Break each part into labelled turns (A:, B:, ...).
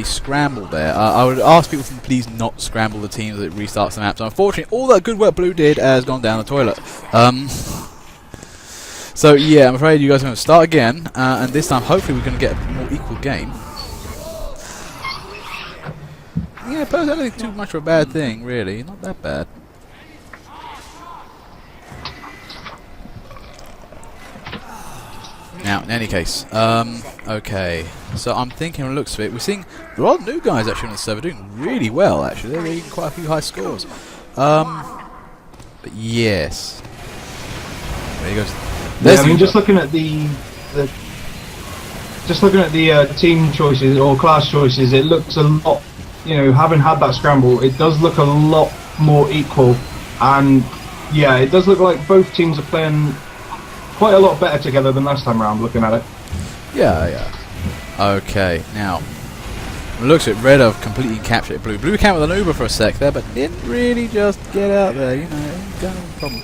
A: a scramble there. I would ask people to please not scramble the teams as it restarts the map. So unfortunately, all that good work Blue did has gone down the toilet. So yeah, I'm afraid you guys are going to start again, and this time hopefully we're going to get a more equal game. Yeah, personally, I don't think too much of a bad thing, really. Not that bad. Now, in any case, okay. So I'm thinking, on the looks of it, we're seeing a lot of new guys actually on the server doing really well. Actually, they're getting quite a few high scores. But yes, there he goes.
B: Yeah, I mean, just looking at the team choices or class choices, it looks a lot. You know, having had that scramble, it does look a lot more equal, and yeah, it does look like both teams are playing quite a lot better together than last time around, looking at it.
A: Yeah, yeah. Okay, now, it looks like Red have completely captured Blue. Blue came with an Uber for a sec there, but didn't really just get out there, you know, kind of a problem.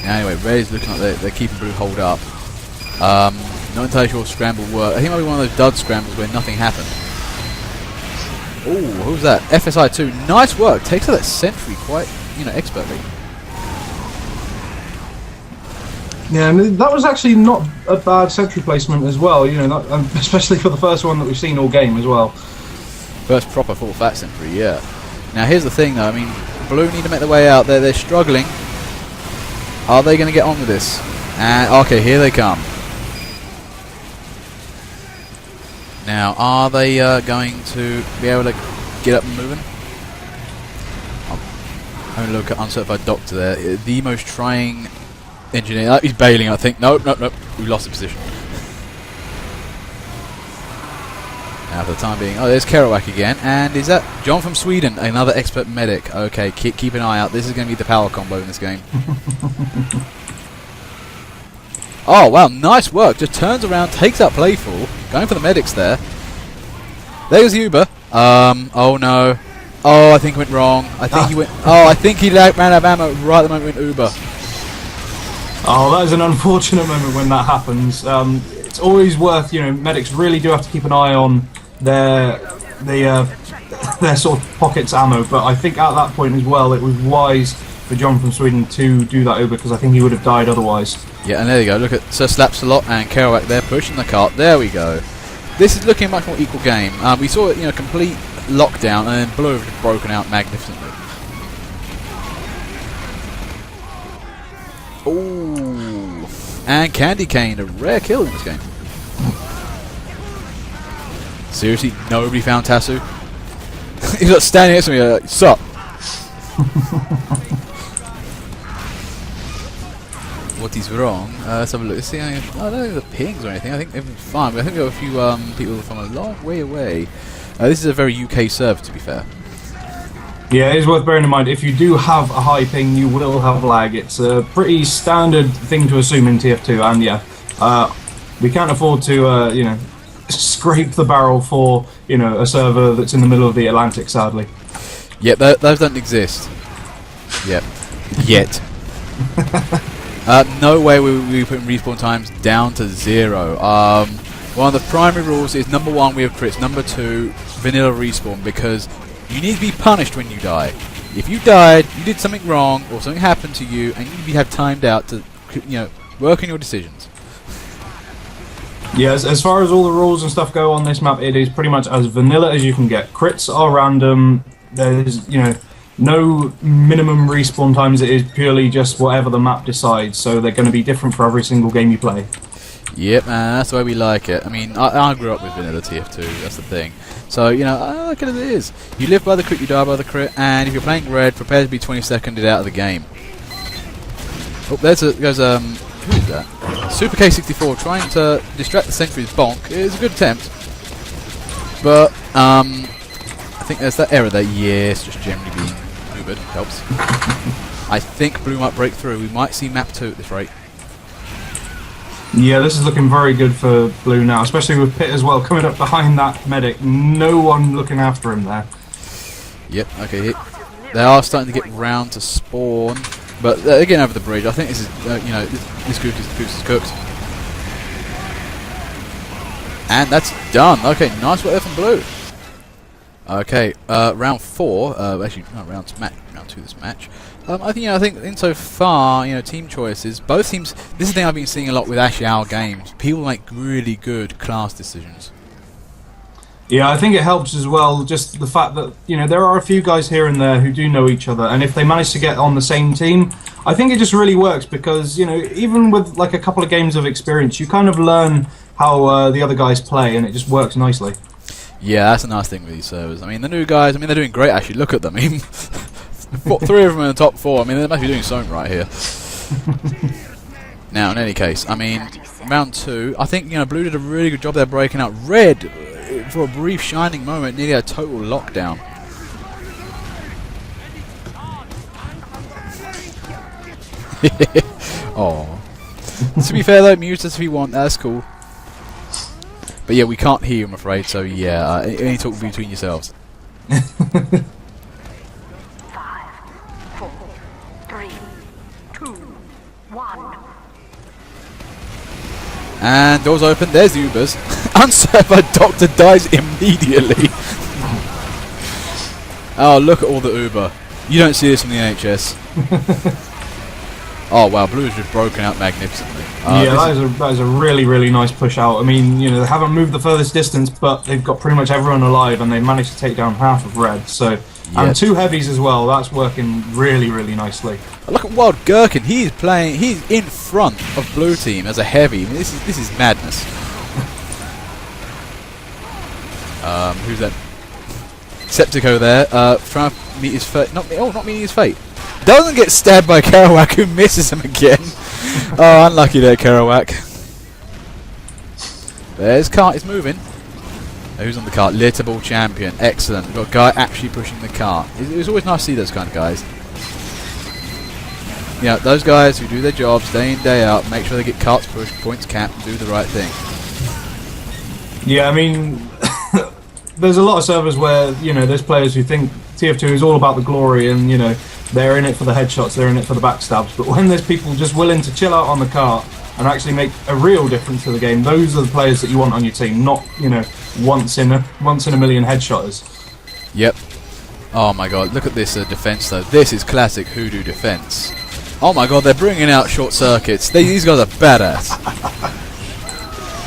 A: Anyway, Red's looking like they're keeping Blue hold up. Not entirely sure if scramble worked. I think it might be one of those dud scrambles where nothing happened. Oh, who's that? FSI2, nice work. Takes out that sentry quite, you know, expertly.
B: Yeah, and that was actually not a bad sentry placement as well, you know, that, especially for the first one that we've seen all game as well.
A: First proper full fat sentry, yeah. Now here's the thing though, I mean, Blue need to make their way out there, they're struggling. Are they going to get on with this? And, okay, here they come. Now, are they going to be able to get up and moving? I'm having a look at uncertified doctor there. The most trying engineer. He's bailing, I think. Nope, nope, nope. We lost the position. Now, for the time being, oh, there's Kerouac again, and is that John from Sweden, another expert medic? Okay, keep an eye out. This is going to be the power combo in this game. Oh wow, nice work! Just turns around, takes out Playful, going for the medics there. There's Uber. Oh no. Oh, I think he went wrong. I think he went. Oh, I think he ran out of ammo right at the moment he went Uber.
B: Oh, that is an unfortunate moment when that happens. It's always worth, you know, medics really do have to keep an eye on their sort of pockets ammo. But I think at that point as well, it was wise for John from Sweden to do that Uber because I think he would have died otherwise.
A: Yeah, and there you go. Look at Sir Slapsalot and Kerouac there pushing the cart. There we go. This is looking a much more equal game. We saw, you know, complete lockdown, and then Blue have just broken out magnificently. Ooh, and Candy Cane, a rare kill in this game. Seriously, nobody found Tasu. He's like standing next to me, like, sup? What is wrong? Let's have a look. Let's see. I don't think the pings or anything. I think everything's fine. But I think there are a few people from a long way away. This is a very UK server, to be fair.
B: Yeah, it is worth bearing in mind. If you do have a high ping, you will have lag. It's a pretty standard thing to assume in TF2. And yeah, we can't afford to, you know, scrape the barrel for, you know, a server that's in the middle of the Atlantic. Sadly.
A: Yep, those don't exist. Yep. Yet. No way we will be putting respawn times down to 0. One of the primary rules is number 1 we have crits, number 2 vanilla respawn, because you need to be punished when you die. If you died, you did something wrong or something happened to you, and you have timed out to, you know, work on your decisions.
B: Yeah, as far as all the rules and stuff go on this map, it is pretty much as vanilla as you can get. Crits are random. There's, you know, no minimum respawn times. It is purely just whatever the map decides, so they're going to be different for every single game you play.
A: Yep, man, that's the way we like it. I mean, I grew up with vanilla TF2, that's the thing. So, you know, I like it as it is. You live by the crit, you die by the crit, and if you're playing red, prepare to be 20-seconded out of the game. Oh, goes, who is that? Super K64 trying to distract the sentry's bonk. It is a good attempt. But, I think there's that error there. Yes, just generally being Ubered helps. I think Blue might break through. We might see map 2 at this rate.
B: Yeah, this is looking very good for Blue now, especially with Pitt as well coming up behind that medic. No one looking after him there.
A: Yep, okay. They are starting to get round to spawn, but they're getting over the bridge. I think this is, you know, this goose is cooked. And that's done. Okay, nice work there from Blue. Okay, round 4. Actually, no, round 2 this match. I think insofar, team choices, both teams. This is the thing I've been seeing a lot with actually our games. People make really good class decisions.
B: Yeah, I think it helps as well, just the fact that, there are a few guys here and there who do know each other, and if they manage to get on the same team, I think it just really works because, even with like a couple of games of experience, you kind of learn how the other guys play, and it just works nicely. Yeah,
A: that's a nice thing with these servers. I mean, the new guys, they're doing great actually. Look at them. I mean, 3 of them in the top 4. I mean, they must be doing something right here. Now, in any case, I mean, round 2, I think, Blue did a really good job there breaking out. Red, for a brief shining moment, nearly a total lockdown. Oh. To be fair though, mute us if you want, that's cool. But yeah, we can't hear, I'm afraid, so yeah, any talk between yourselves.
C: 5, 4, 3, 2, 1.
A: And doors open, there's the Ubers. Uncertified doctor dies immediately. Oh, look at all the Uber. You don't see this from the NHS. Oh wow, Blue's just broken out magnificently.
B: Yeah, that is a really, really nice push out. I mean, they haven't moved the furthest distance, but they've got pretty much everyone alive, and they managed to take down half of Red. So, and 2 heavies as well. That's working really, really nicely.
A: Look at Wild Gherkin. He's in front of Blue Team as a heavy. I mean, this is madness. Who's that? Septico there. Trying to meet his fate. Not meeting his fate. Doesn't get stabbed by Kerouac, who misses him again. Oh, unlucky there, Kerouac. There's cart, it's moving. Who's on the cart? Litterball champion. Excellent. We've got a guy actually pushing the cart. It's always nice to see those kind of guys. Yeah, those guys who do their jobs day in, day out, make sure they get carts pushed, points capped, and do the right thing.
B: Yeah, I mean, there's a lot of servers where, there's players who think TF2 is all about the glory and, they're in it for the headshots, they're in it for the backstabs. But when there's people just willing to chill out on the cart and actually make a real difference to the game, those are the players that you want on your team, not, once in a million headshotters.
A: Yep. Oh my god, look at this defense though. This is classic Hoodoo defense. Oh my god, they're bringing out short circuits. These guys are badass.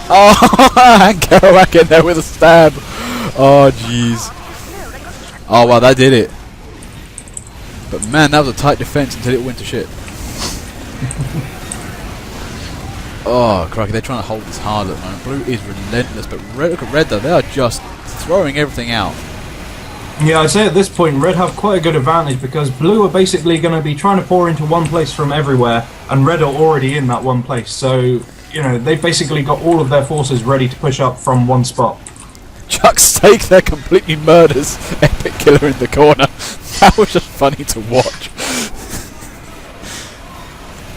A: Oh, and Kerouac in there with a stab. Oh jeez. Oh wow, that did it. But man, that was a tight defense until it went to shit. Oh, crikey, they're trying to hold this hard at the moment. Blue is relentless, but look at Red though, they are just throwing everything out.
B: Yeah, I'd say at this point, Red have quite a good advantage because Blue are basically going to be trying to pour into one place from everywhere, and Red are already in that one place. So, they've basically got all of their forces ready to push up from one spot.
A: Chuck Steak there completely murders Epic Killer in the corner. That was just funny to watch.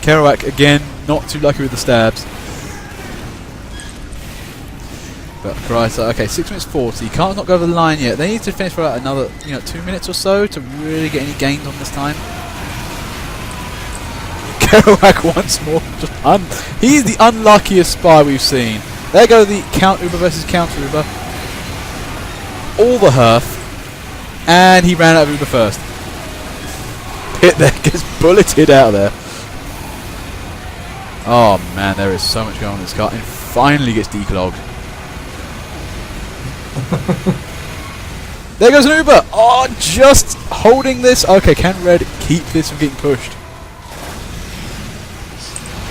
A: Kerouac again, not too lucky with the stabs. But Christ, okay, 6 minutes 40. Can't not go over the line yet. They need to finish for about another, 2 minutes or so to really get any gains on this time. Kerouac once more. He's the unluckiest spy we've seen. There go the Count Uber versus Counter Uber. All the hearth. And he ran out of Uber first. Pit there gets bulleted out of there. Oh man, there is so much going on in this car. And finally gets declogged. There goes an Uber! Oh, just holding this. Okay, can Red keep this from getting pushed?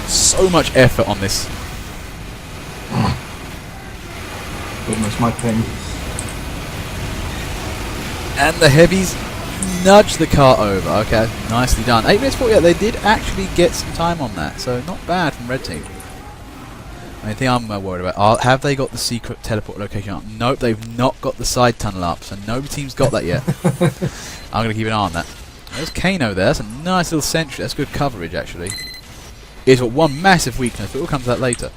A: So much effort on this.
B: Goodness, my pain.
A: And the heavies nudge the car over. Okay, nicely done. 8 minutes 40. Yeah, they did actually get some time on that, so not bad from Red Team. The only thing I'm worried about, have they got the secret teleport location up? Nope, they've not got the side tunnel up, so no team's got that yet. I'm going to keep an eye on that. There's Kano there. That's a nice little sentry. That's good coverage, actually. He's got one massive weakness, but we'll come to that later.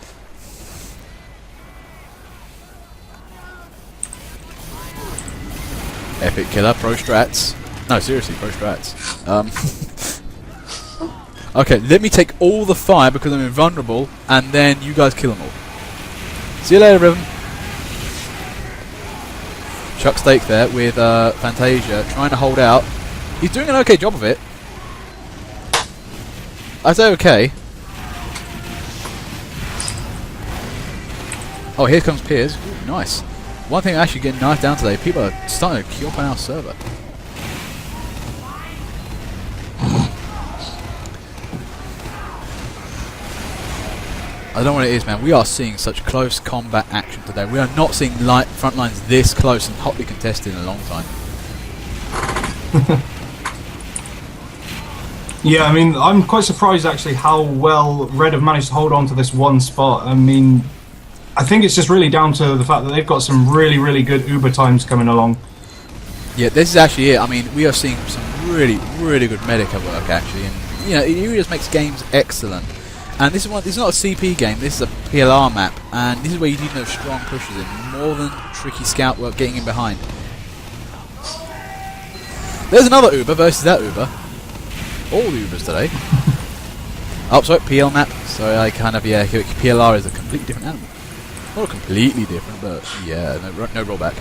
A: Epic Killer, pro strats. No, seriously, pro strats. Okay, let me take all the fire because I'm invulnerable, and then you guys kill them all. See you later, Riven. Chuck Stake there with Fantasia trying to hold out. He's doing an okay job of it. I say okay. Oh, here comes Piers. Ooh, nice. One thing actually getting knifed down today, people are starting to queue up on our server. I don't know what it is, man. We are seeing such close combat action today. We are not seeing front lines this close and hotly contested in a long time.
B: Yeah, I mean, I'm quite surprised actually how well Red have managed to hold on to this one spot. I mean, I think it's just really down to the fact that they've got some really, really good Uber times coming along.
A: Yeah, this is actually it. I mean, we are seeing some really, really good Medica work actually, and you know, it really just makes games excellent. And this is not a CP game. This is a PLR map, and this is where you need those strong pushes in more than tricky scout work getting in behind. There's another Uber versus that Uber. All the Ubers today. Oh, sorry, PL map. So I kind of PLR is a completely different animal. Not completely different, but yeah, no rollback.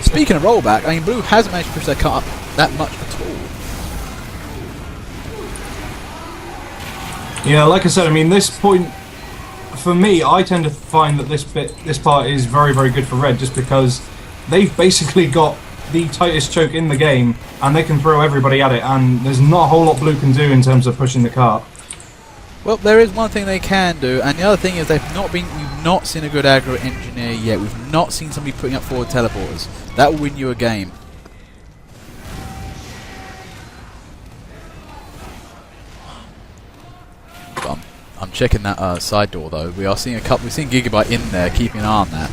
A: Speaking of rollback, I mean, Blue hasn't managed to push their car up that much at all.
B: Yeah, like I said, I mean, this point, for me, I tend to find that this part is very, very good for Red, just because they've basically got the tightest choke in the game, and they can throw everybody at it, and there's not a whole lot Blue can do in terms of pushing the cart.
A: Well, there is one thing they can do, and the other thing is we've not seen a good aggro engineer yet. We've not seen somebody putting up forward teleporters. That will win you a game. I'm checking that side door though. We've seen Gigabyte in there, keeping an eye on that.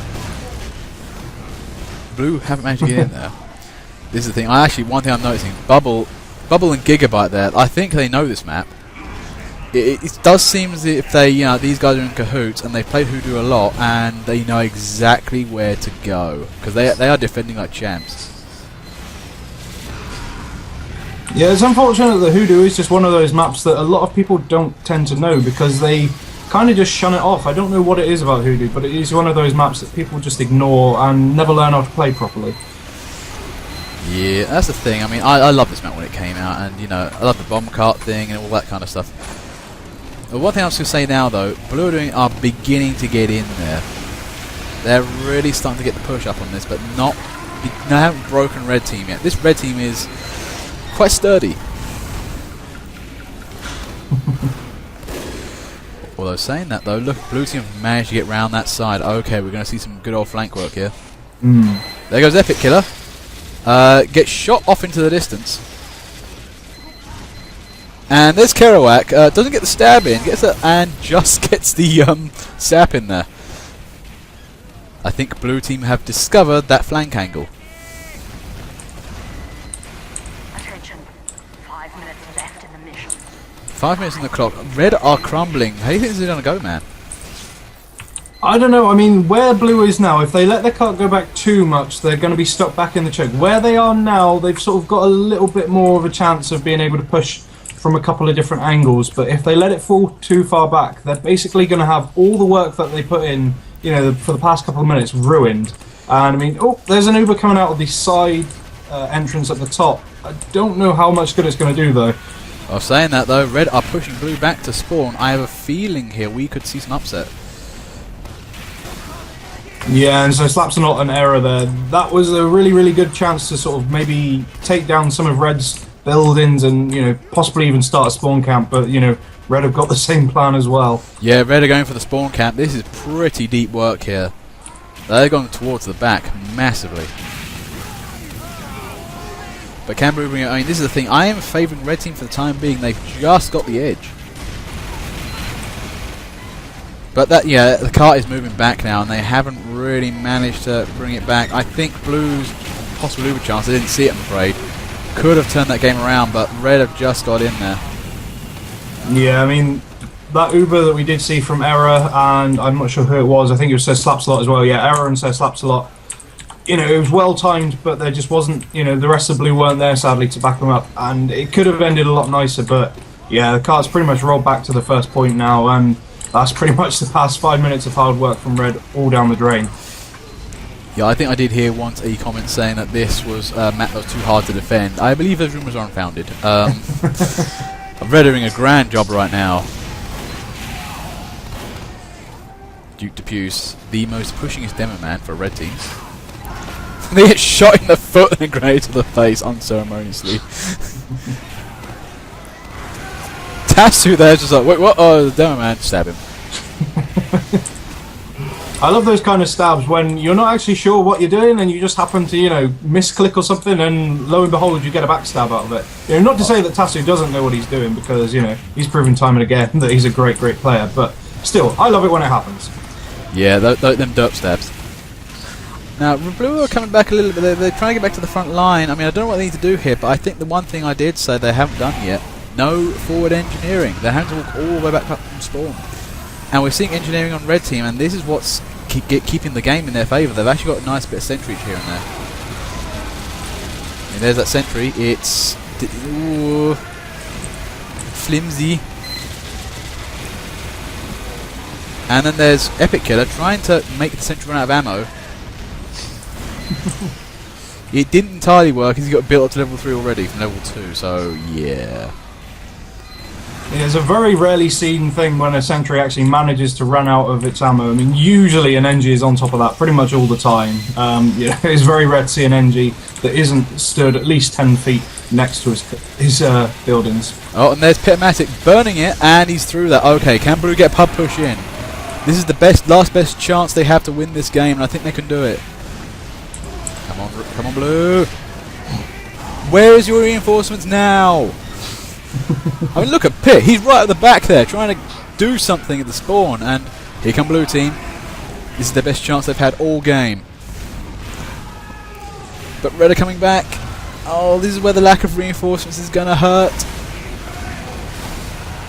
A: Blue haven't managed to get in there. This is the thing. One thing I'm noticing: Bubble and Gigabyte there. I think they know this map. It does seem as if these guys are in cahoots and they've played Hoodoo a lot and they know exactly where to go because they are defending like champs.
B: Yeah, it's unfortunate that Hoodoo is just one of those maps that a lot of people don't tend to know because they kind of just shun it off. I don't know what it is about Hoodoo, but it is one of those maps that people just ignore and never learn how to play properly.
A: Yeah, that's the thing. I mean, I love this map when it came out, and you know, I love the bomb cart thing and all that kind of stuff. But one thing I was going to say now, though, Blue are beginning to get in there. They're really starting to get the push up on this, but they haven't broken Red Team yet. This Red Team is quite sturdy. Although saying that though, look, Blue Team have managed to get round that side. Okay, we're going to see some good old flank work here. There goes Epic Killer. Gets shot off into the distance. And there's Kerouac. Doesn't get the stab in, and just gets the sap in there. I think Blue Team have discovered that flank angle.
C: Attention. 5 minutes left in the mission.
A: 5 minutes on the clock. Red are crumbling. How do you think this is going to go, man?
B: I don't know. I mean, where Blue is now, if they let their cart go back too much, they're going to be stuck back in the choke. Where they are now, they've sort of got a little bit more of a chance of being able to push from a couple of different angles. But if they let it fall too far back, they're basically going to have all the work that they put in, you know, for the past couple of minutes ruined. And I mean, oh, there's an Uber coming out of the side entrance at the top. I don't know how much good it's going to do, though.
A: I was saying that, though. Red are pushing Blue back to spawn. I have a feeling here we could see some upset.
B: Yeah, and so Slaps not an error there. That was a really, really good chance to sort of maybe take down some of Red's buildings and, you know, possibly even start a spawn camp, but, you know, Red have got the same plan as well.
A: Yeah, Red are going for the spawn camp. This is pretty deep work here. They're going towards the back massively. But can Blue bring it? I mean, this is the thing. I am favouring Red Team for the time being. They've just got the edge. But that, yeah, the cart is moving back now, and they haven't really managed to bring it back. I think Blue's possible Uber chance, I didn't see it, I'm afraid, could have turned that game around, but Red have just got in there.
B: Yeah, I mean, that Uber that we did see from Error, and I'm not sure who it was, I think it was Sir Slaps a lot as well. Yeah, Error and Sir Slaps a lot. You know, it was well timed, but there just wasn't, you know, the rest of Blue weren't there, sadly, to back them up, and it could have ended a lot nicer, but yeah, the cart's pretty much rolled back to the first point now, and that's pretty much the past 5 minutes of hard work from Red all down the drain.
A: Yeah, I think I did hear once a comment saying that this was a map that was too hard to defend. I believe those rumours are unfounded. Red are doing a grand job right now. Duke Depuce, the most pushingest demo man for a red team. They get shot in the foot and a grenade to the face unceremoniously. Tassu there's just like, wait, what? Oh, the demo man, stab him.
B: I love those kind of stabs when you're not actually sure what you're doing and you just happen to, misclick or something, and lo and behold, you get a backstab out of it. Not to say that Tassu doesn't know what he's doing, because, he's proven time and again that he's a great, great player, but still, I love it when it happens.
A: Yeah, them derp stabs. Now, Blue are coming back a little bit. They're trying to get back to the front line. I mean, I don't know what they need to do here, but I think the one thing I did say they haven't done yet, no forward engineering. They have to walk all the way back up from spawn. And we're seeing engineering on red team, and this is what's keeping the game in their favour. They've actually got a nice bit of sentry here and there. And there's that sentry. It's flimsy. And then there's Epic Killer trying to make the sentry run out of ammo. It didn't entirely work, because he got built up to level 3 already from level 2, so yeah.
B: It's a very rarely seen thing when a sentry actually manages to run out of its ammo. I mean, usually an NG is on top of that pretty much all the time. It's very rare to see an NG that isn't stood at least 10 feet next to his buildings.
A: Oh, and there's Pitamatic burning it, and he's through that. Okay, can Blue get pub push in? This is the last best chance they have to win this game, and I think they can do it. Come on, Blue. Where is your reinforcements now? I mean, look at Pit. He's right at the back there, trying to do something at the spawn. And here come Blue team. This is the best chance they've had all game. But Red are coming back. Oh, this is where the lack of reinforcements is going to hurt.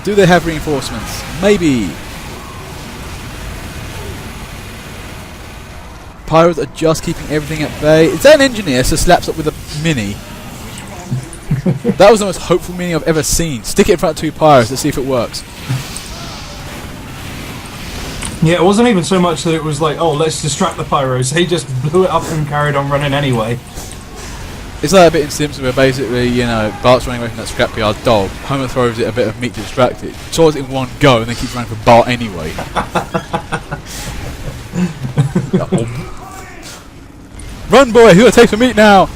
A: Do they have reinforcements? Maybe. Pyros are just keeping everything at bay. Is that an engineer? So slaps up with a mini. That was the most hopeful mini I've ever seen. Stick it in front of 2 Pyros, let's see if it works.
B: Yeah, it wasn't even so much that it was like, oh, let's distract the Pyros. He just blew it up and carried on running anyway.
A: It's like a bit in Simpsons where basically, Bart's running away from that scrapyard dog. Homer throws it a bit of meat to distract it. Saws it in one go and then keeps running for Bart anyway. Run, boy! Who will take some meat now?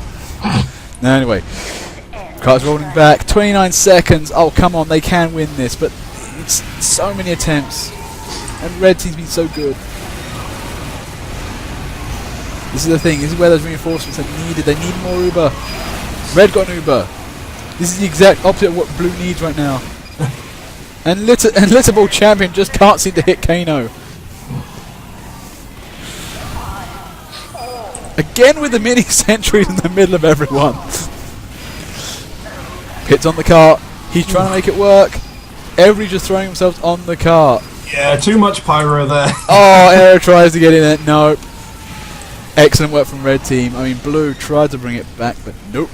A: No, anyway. Cart's rolling back. 29 seconds. Oh, come on. They can win this. But it's so many attempts. And red team's been so good. This is the thing. This is where those reinforcements are needed. They need more Uber. Red got an Uber. This is the exact opposite of what blue needs right now. And Litterball Champion just can't seem to hit Kano. Again with the mini sentries in the middle of everyone. Pit's on the cart. He's trying to make it work. Everybody just throwing themselves on the cart.
B: Yeah, too much pyro there.
A: Oh, Aero tries to get in it. Nope. Excellent work from red team. I mean, blue tried to bring it back, but nope.